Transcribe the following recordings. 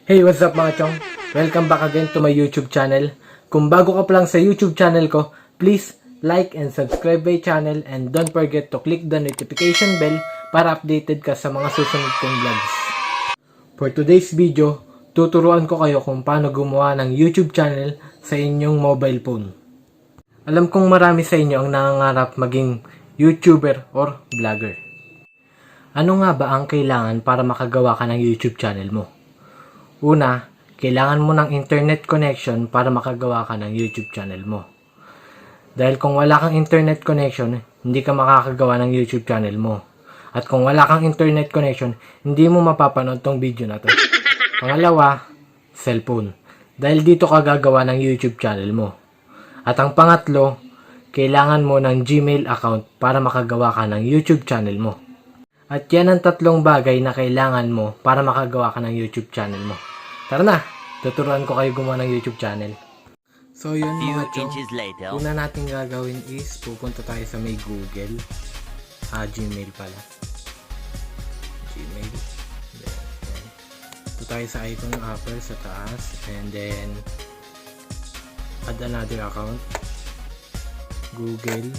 Hey, what's up mga chong? Welcome back again to my YouTube channel. Kung bago ka pa lang sa YouTube channel ko, please like and subscribe my channel and don't forget to click the notification bell para updated ka sa mga susunod kong vlogs. For today's video, tuturuan ko kayo kung paano gumawa ng YouTube channel sa inyong mobile phone. Alam kong marami sa inyo ang nangangarap maging YouTuber or vlogger. Ano nga ba ang kailangan para makagawa ka ng YouTube channel mo? Una, kailangan mo ng internet connection para makagawa ka ng YouTube channel mo. Dahil kung wala kang internet connection, hindi ka makakagawa ng YouTube channel mo. At kung wala kang internet connection, hindi mo mapapanood tong video na to. Pangalawa, cellphone. Dahil dito ka gagawa ng YouTube channel mo. At ang pangatlo, kailangan mo ng Gmail account para makagawa ka ng YouTube channel mo. At yan ang tatlong bagay na kailangan mo para makagawa ka ng YouTube channel mo. Tara na, tuturuan ko kayo gumawa ng YouTube channel. So yun mga chong, una natin gagawin is pupunta tayo sa may Google. Gmail pala. Gmail. Ito tayo sa icon ng Apple sa taas. And then, add another account. Google.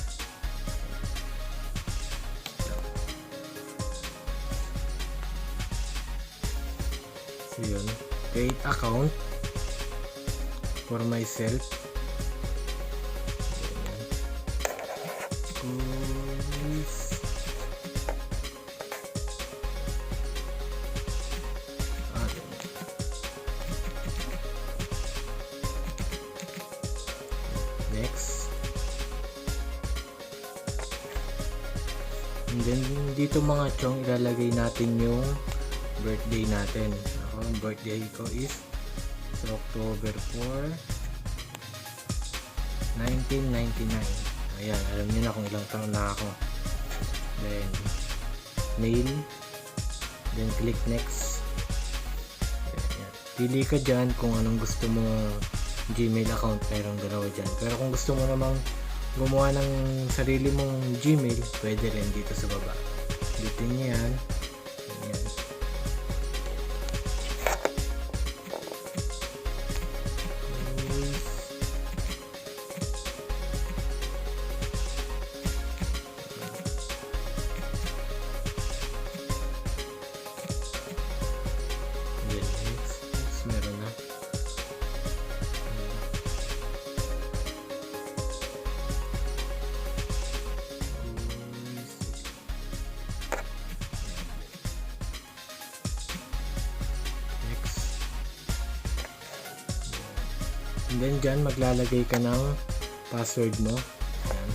So yun, create account for myself. Next. And then dito mga chong, ilalagay natin yung birthday natin. Ang birthday ko is sa October 4, 1999. Ayan, alam niyo na kung ilang taon na ako. Then, mail. Then, click next. Ayan. Pili ka dyan kung anong gusto mo Gmail account. Mayroong dalawa dyan. Pero kung gusto mo namang gumawa ng sarili mong Gmail, pwede rin dito sa baba. Dito niya yan. Ayan. Meron na. Next. And then dyan maglalagay ka ng password mo. Ayan.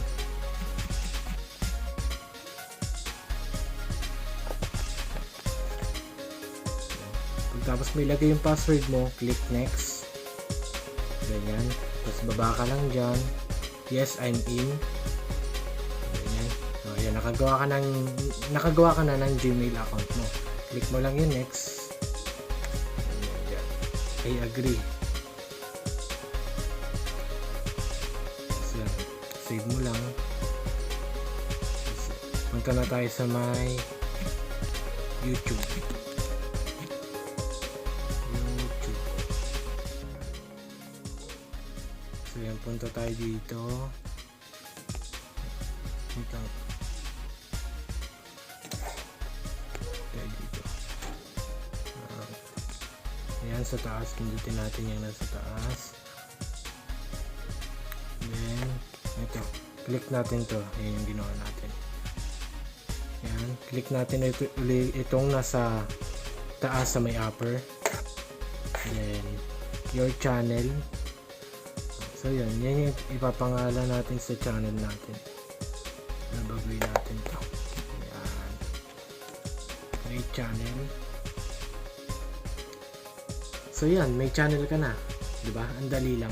Tapos may lagay yung password mo, click next. Ganyan. Tapos baba ka lang dyan. Yes, I'm in. Ganyan. So, ayan, nakagawa ka na ng Gmail account mo. Click mo lang yung next. Ganyan. I agree. So, yan. Save mo lang. Punta na tayo sa my YouTube. So yan, punta tayo dito. Ito. Tayo dito. Ayan, sa taas. Pindutin natin yung nasa taas. Then, ito. Click natin to. Ayan yung ginawa natin. Ayan. Click natin itong nasa taas sa may upper. Then, your channel. So yan yung ipapangalan natin sa channel natin. Nabagoy natin to. Ayan. May channel. So yan, may channel ka na. Diba? Ang dali lang.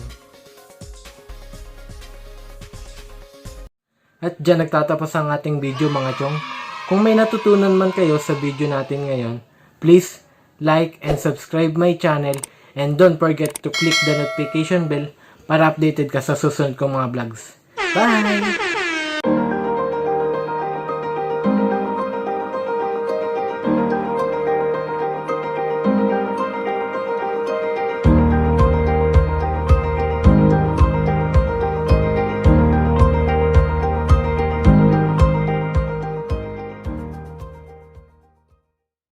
At dyan nagtatapos ang ating video mga chong. Kung may natutunan man kayo sa video natin ngayon, please like and subscribe my channel and don't forget to click the notification bell para updated ka sa susunod kong mga vlogs. Bye!